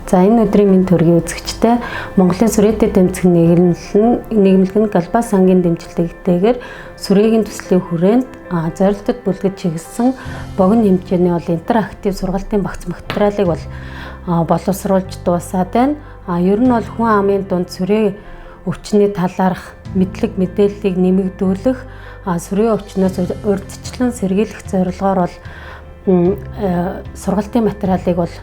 За энэ өдрийн мэнд төргийн үзэгчтэй Монголын Сүрээтэй тэмцэх нийгэмлэг нь Галбаас ангийн дэмжлэгтэйгээр сүрээгийн төслийн хүрээнд зорилтод бүлгэж чиглэсэн богино хэмжээний бол интерактив сургалтын багц материалыг бол боловсруулж дуусаад байна. Ер нь бол хүн амын дунд сүрээ өвчний талаарх мэдлэг мэдээллийг нэмэгдүүлэх, сүрээ өвчнөөс урьдчилан сэргийлэх зорилгоор бол сургалтын материалыг бол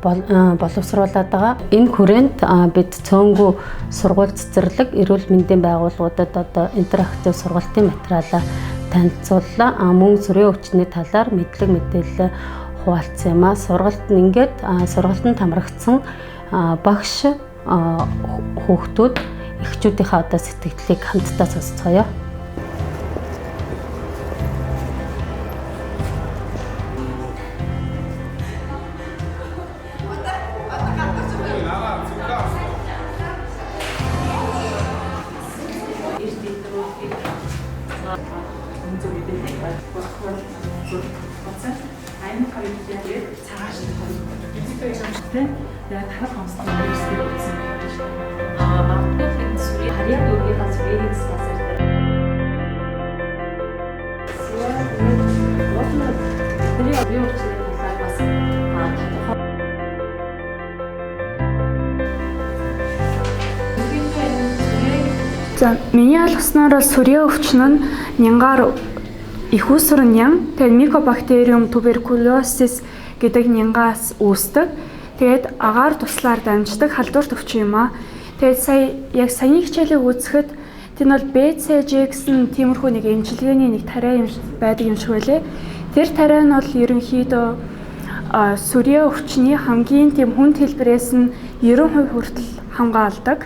боловсруулад байгаа. Энэ хүрээнд бид цөөнгүй сургууль цэцэрлэг, эрүүл мэндийн байгууллагуудад одоо интерактив сургалтын материалаа танилцууллаа. Мөн сүрээ өвчний талаар мэдлэг мэдээлэл хуваалцсан юм. Сургалтанд хамрагдсан багш, хүүхдүүд, эхчүүдийнхээ одоо сэтгэлдлийг хамтдаа сонсцгоё. За миний ойлгосноор бол сүрээ өвчин нь нянгаар их усрын нян, тэгээд микобактериум туберкулезис гэдэг нянгаас үүсдэг. Тэгээд агаар туслаар дамждаг халдварт өвчин юм аа. Тэгээд саяны хичээлийг үзэхэд тэр бол BCG гэсэн тиймэрхүү нэг эмчилгээний нэг тариа юм байдаг юм шиг байлээ. Тэр тариа нь бол ерөнхийдөө сүрээ өвчний хамгийн тийм хүнд хэлбэрээс нь 90% хүртэл хамгаалдаг.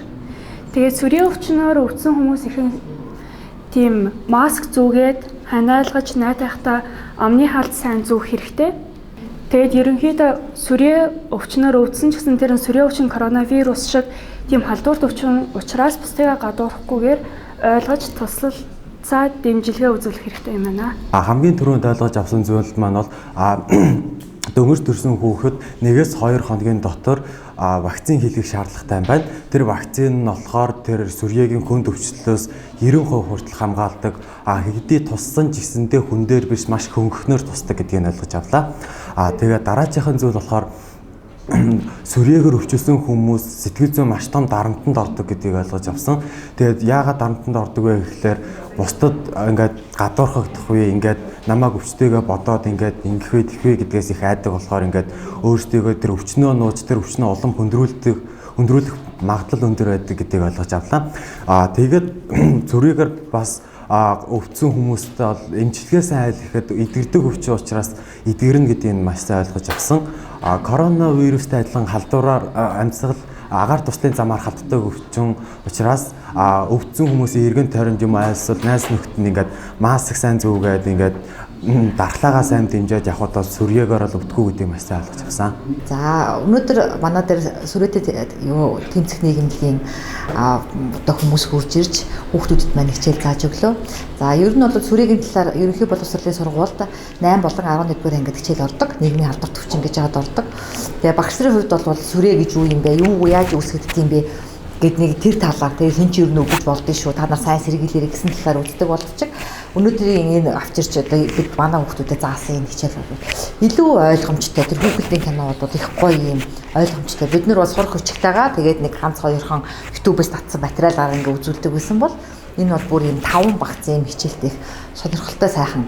Тэгээд сүрээ өвчнөөр өвдсөн хүмүүс ихэнх тийм маск зүүгээд ханиалгаж найдахтаа амны халд сайн зүүх хэрэгтэй. Тэгээд ерөнхийдөө сүрээ өвчнөөр өвдсөн ч гэсэн тэр сүрээ өвчин коронавирус шиг тийм халдварт өвчин учраас бусдыгаа гадуурхгүйгээр ойлгож туслалцаа дэмжлэгээ үзүүлэх хэрэгтэй юм байна. Хамгийн түрүүнд ойлгож авсан зүйл маань бол дөнгөж төрсэн хүүхэд 1-2 хоногийн дотор вакцин хийлгэх шаардлагатай юм байна. Тэр вакцин нь болохоор тэр сүрьегийн хүнд өвчлөлөөс 90% хүртэл хамгаалдаг. Хэдий туссан ч гэсэндээ хүн дээр биш маш хөнгөхнөр тусдаг гэдгийг ойлгож авлаа. Тэгээд дараачихын зүйл болохоор сүрээгээр өвчлсөн хүмүүс сэтгэл зүйн маш том дарамтанд ордог гэдгийг ойлгож авсан. Тэгээд яагаад дарамтанд ордог вэ гэхлээр бусдад ингээд гадуурхагдах үе ингээд намайг өвчтэйгээ бодоод ингээд ингэхвэ тэхвэ гэдгээс их айдаг болохоор ингээд өөрсдөө тэр өвчнөө нууж тэр өвчнөө улам хөндрүүлэх магадлал өндөр байдаг гэдгийг ойлгож авлаа. Тэгээд зүрийгээр бас өвдсөн хүмүүстэй бол эмчилгээс айлхад эдгэрдэг өвчин учраас эдгэрнэ гэдгийг маш сайн ойлгож авсан. Коронавирустай адилхан халдвараар амьсгал агаар туслын замаар халддаг өвчин учраас өвдсөн хүмүүсийн эргэн тойронд юм айлсвал найз нөхдөд нь ингээд маск сайн зүүгээд ингээд дархлаагаа сайн дэмжиж явхад бол сүрьегээр бол өвдгүү гэдгийг маш сайн ойлгож авсан. За өнөөдөр манай дээр сүрээтэй тэмцэх нийгэмлэгийн одоо хүмүүс хурж ирж хүүхдүүдэд маань хичээл зааж өглөө. За ер нь бол сүрээгийн талаар ерөнхий боловсролын сургуульд 8 болон 11-р ангид хичээл ордог. Нийгмийн халдварт өвчин гэж яагаад ордог. Тэгээ багш нарын хувьд бол сүрээ гэж юу юм бэ? Юу яаж үүсгэж юм бэ? Гэт нэг тэр талаар тэгээ хэн ч юу нүгэж болдсон шүү. Та нар сайн сэргийлээрэй гэсэн талаар үздэг боловч өнөөдрийн энэ авчирч одоо бид манай хүүхдүүдэд заасан энэ хичээл бол илүү ойлгомжтой. Тэр хүүхдийн кино бол их гоё юм ойлгомжтой. Бид нар бас сурах хүчтэйгаа тэгээд нэг ганц хоёрхон YouTube-ээс татсан материалаар ингээ үзүүлдэг байсан бол энэ бол бүр юм 5 багц юм хичээлтэй их сонирхолтой сайхан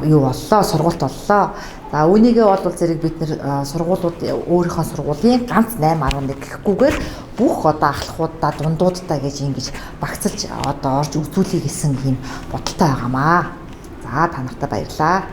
юу боллоо, сургуульд боллоо. За үүнийгээ бол зэрэг бид нэр сургуулиуд өөрийнхөө сургуулийн ганц 8.11 гэхгүйгээр бүх одоо ахлахуудаа дундуудаа гэж ингэж багцалж одоо орж үзүүлэх гэсэн юм бодолтой байгаамаа. За та нартай баярлалаа.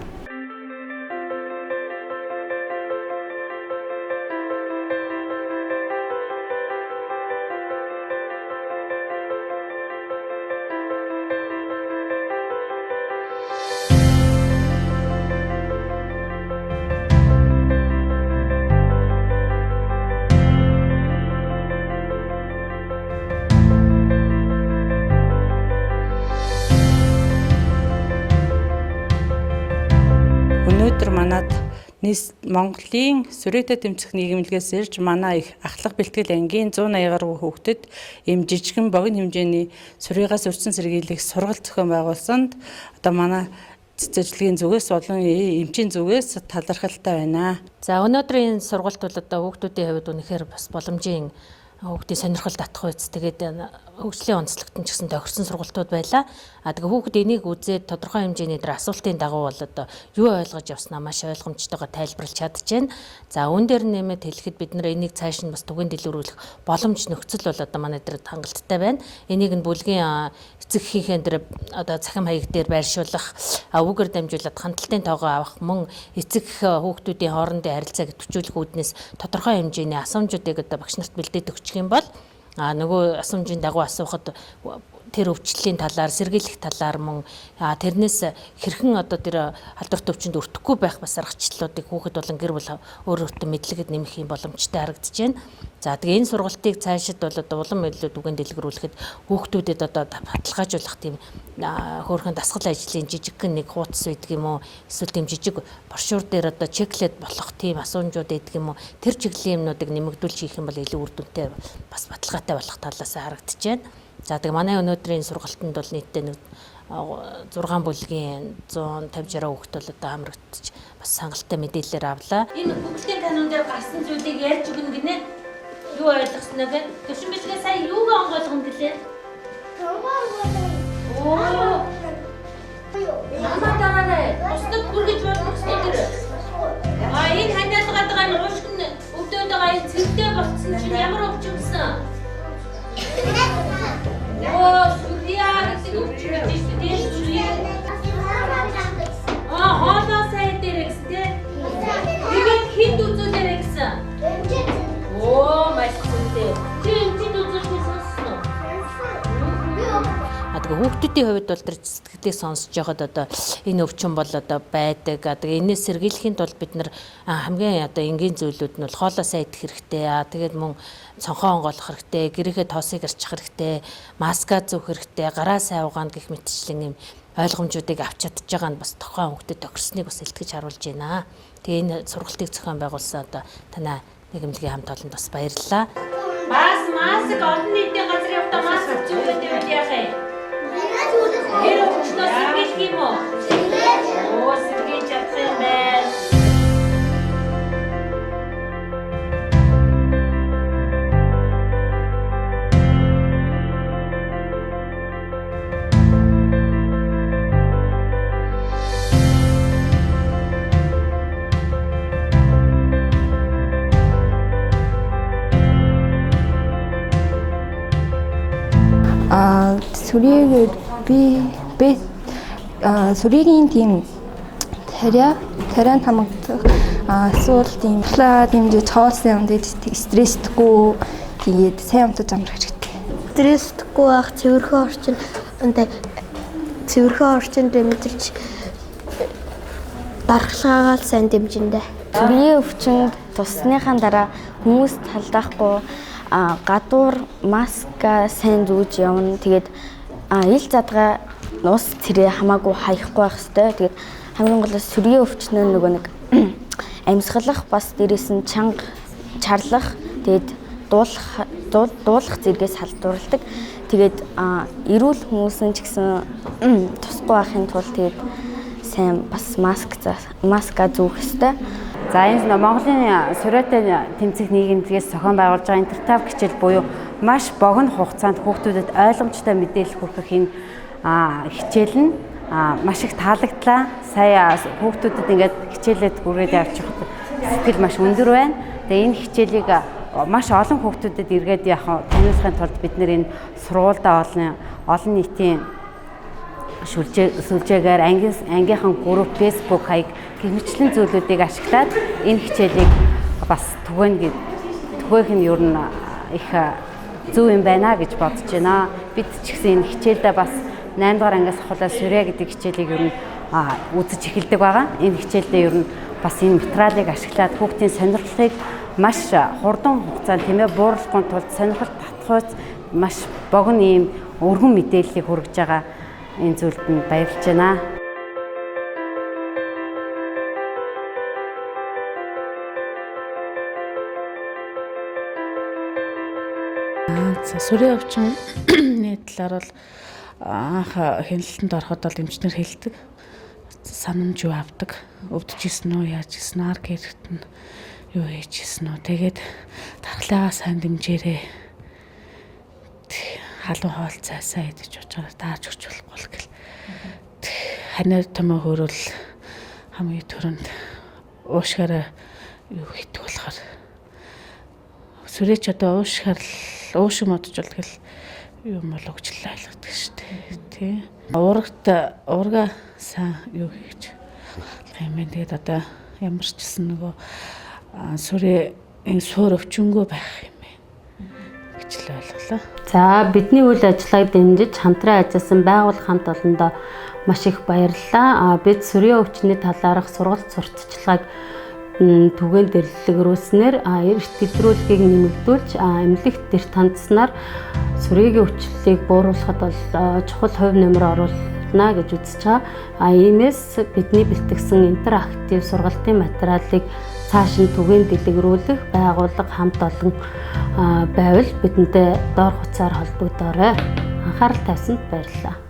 Монголын сүрээтэй тэмцэх нийгэмлэгээс ирж манай их ахлах бэлтгэл ангийн 180 гаруй хүүхдэд ийм жижигхэн богино хэмжээний сүрээс өрсөн сэргийлэх сургалт зохион байгуулсанд одоо манай цэцэрлэгийн зүгээс болон эмчийн зүгээс талархалтай байна. За өнөөдрийн сургалт бол одоо хүүхдүүдийн хувьд үнэхээр бас боломжийн хүүхдийн сонирхол татах үйс тэгээд хөгжлийн онцлогт нь ч гэсэн тохирсон сургалтууд байлаа. Тэгээ хүүхэд энийг үзээд тодорхой хэмжээний дээр асуултын дагуу бол одоо юу ойлгож явснаа маш ойлгомжтойгоор тайлбарлаж чадчихээн. За үүн дээр нэмээд хэлэхэд бид нэр энийг цааш нь бас түгээн дэлгэрүүлэх боломж нөхцөл бол одоо манай дээр хангалттай байна. Энийг нь бүлгийн эцэг эхийн дээр одоо цахим хаяг дээр байршуулах, үүгээр дамжуулаад хандлтын тоогоо авах, мөн эцэг хүүхдүүдийн хоорондын харилцааг төвчүүлэх үүднээс тодорхой хэмжээний асуумжуудыг одоо багш нарт бэлдээд өгчих юм бол нөгөө асуумжийн дагуу асуухад тэр өвчлөлийн талаар, сэргийлэх талаар мөн тэрнээс хэрхэн одоо тэр халдвар төвчөнд өртөхгүй байх бас аргачлалуудыг хүүхэд болон гэр бүл өөрөөтөө мэдлэгэд нэмэх юм боломжтой харагдаж байна. За тэгээ энэ сургалтыг цаашид бол одоо улам илүү түгээн дэлгэрүүлэхэд хүүхдүүдэд одоо баталгаажуулах тийм хөөрхөн дасгал ажлын жижигхэн нэг хуудас байдаг юм уу? Эсвэл тийм жижиг брошюр дээр одоо чеклээд болох тийм асуумжууд байдаг юм уу? Тэр чиглэлийн юмнуудыг нэмэгдүүлж хийх юм бол илүү үр дүнтэй бас баталгаатай болох талаас харагдаж байна. За тэгээ манай өнөөдрийн сургалтанд бол нийтдээ 6 бүлгийн 150-60 хүүхэд бол одоо хамрагдчих бас сангалтай мэдээлэлээр авлаа. Энэ Google-ийн канон дээр гарсан зүйлийг ярьж өгнө гинэ. Юу ойлгосноо гэн? Төвшин бэлгээ сая юугаа онгойлгоно гэлээ? Оо. Наматаараа бусдад бүргэж болгосноо тэр. Энэ ханиалгаад байгаа нь уушгин өвдөд байгаа энэ цэвтэй болцсон чинь ямар өвчмсөн? Сүрья гэдэг өвчмөд шүү дээ. Сүрья. Хоолоо сайн дээр гэстэй. Тэгээд хинд үзүүлээрэ гэсэн. Маш хүнтэй. Хинд үзүүлсэн сонсно. Тэгээ хүүхдүүдийн хувьд бол тэр сэтгэлдээ сонсож байхад одоо энэ өвчин бол одоо байдаг. Тэгээ энэс сэргийлэхийн тулд бид нар хамгийн одоо энгийн зүйлүүд нь бол хоолоо сайн идэх хэрэгтэй. Тэгээд мөн цонхоо онгойлгох хэрэгтэй, гэрээхээ тоосыг арчих хэрэгтэй, маска зүүх хэрэгтэй, гараа сайн угаана гэх мэтчлэн юм ойлгомжуудыг авч чадж байгаа нь бас тохион хүүхдэд тохирсныг бас илтгэж харуулж байна. Тэгээ энэ сургалтыг зохион байгуулсан одоо танай нийгэмлэгийн хамт олонд бас баярлалаа. Маск олон нийтийн газар явахдаа маск зүүгээд байвал яах юм? Тэр өвчнөөс сэргийлэх юм уу? Сэргийлж чадах юм байна. Сүрийг би сүрийн тийм тарианд хамгаалах эсвэл тийм дэмжиж хоолсон юм дээр стресстгүй тэгээд сайн амтаж амрах хэрэгтэй. Стресстгүй байх цэвэрхэн орчинд мэдэрч дархлаагаал сайн дэмжиндэ. Сүрийн өвчнөд тусныхаа дараа хүмүүст талдаахгүй гадуур маска сайн зүүж явна. Тэгээд ил задгаа ус цэрээ хамаагүй хаяхгүй байх хэрэгтэй. Тэгээд хамгийн гол нь сүргийн өвчнөө нөгөө нэг амьсгалах бас дээрээс нь чанга чарлах тэгээд дуулах зэргээс халдварладаг. Тэгээд эрүүл хүмүүсийн ч гэсэн тусахгүй байхын тулд тэгээд сайн бас маска зүүх хэрэгтэй. За энэ Монголын сүрээтэй тэмцэх нийгэмлэгээс зохион байгуулж байгаа интертав хичээл буюу маш богино хугацаанд хүүхдүүдэд ойлгомжтой мэдээлэл хүргэх энэ хичээл нь маш их таалагдлаа. Сая хүүхдүүдэд ингээд хичээлээд хүргээд явчих сэтгэл маш өндөр байна. Тэгээ энэ хичээлийг маш олон хүүхдүүдэд эргээд явах таниулахын тулд бид нэр энэ сургуульдаа олон нийтийн сүлжээгээр ангийнхан групп Facebook хаяг гэмчлэн зүйлүүдийг ашиглаад энэ хичээлийг бас түгээх нь ер нь их зөв юм байна гэж бодож байна. Бид ч гэсэн энэ хичээлдээ бас 8 дугаар ангиас ахуулаад сүрэ гэдэг хичээлийг ер нь үзэж эхэлдэг байгаа. Энэ хичээлдээ ер нь бас энэ материалыг ашиглаад хүүхдийн сонирхлыг маш хурдан хугацаанд бууруулахгүй тулд сонирхол татхуйц маш богино ийм өргөн мэдээллийг хүргэж байгаа. Энэ зүйлд нь баярлж байна. Сүрийн өвчний талаар бол анх хяналтанд ороход бол эмчнэр хэлдэг. Санамж юу авдаг, өвдөжсэн үү, яаж исэн, ар гэрэгт нь юу хийжсэн үү. Тэгээд дархлаагаа сайн дэмжээрэй. Халуун хоол цайсаа идэж очоод тааж өгч болохгүй л гэл. Ханаар томоо хөрвөл хамгийн түрүүнд уушгаараа юу хийдэг болохоор сүрээч одоо уушиг модж болтгол юм бол өгчлээ ойлгодог шүү дээ. Тий. Уурга сайн юу хийж болох юм бэ? Тэгээд одоо ямар ч гэсэн нөгөө сүрээ суур өвчнгөө байх юм бэ гэж л ойлголоо. За бидний үйл ажиллагааг дэмжиж хамтран ажилласан байгууллага хамт олондоо маш их баярлалаа. Бид сүрийн өвчний талаарх сургалт сурталчилгааг түгээн дэрлэгрүүлснээр эрт илрүүлгийг нэмэгдүүлж эмнэлэгт дэрт хандсанаар сүрийн өвчлөлийг бууруулахад бол чухал хувь нэмэр оруулна гэж үзэж байгаа. Иймээс бидний бэлтгэсэн интерактив сургалтын материалыг цааш нь түгээн дэлгэрүүлэх байгууллага хамт олон байвал бидэнтэй доор хуцаар холбогдоорой. Анхаарал тавьсанд баярлалаа.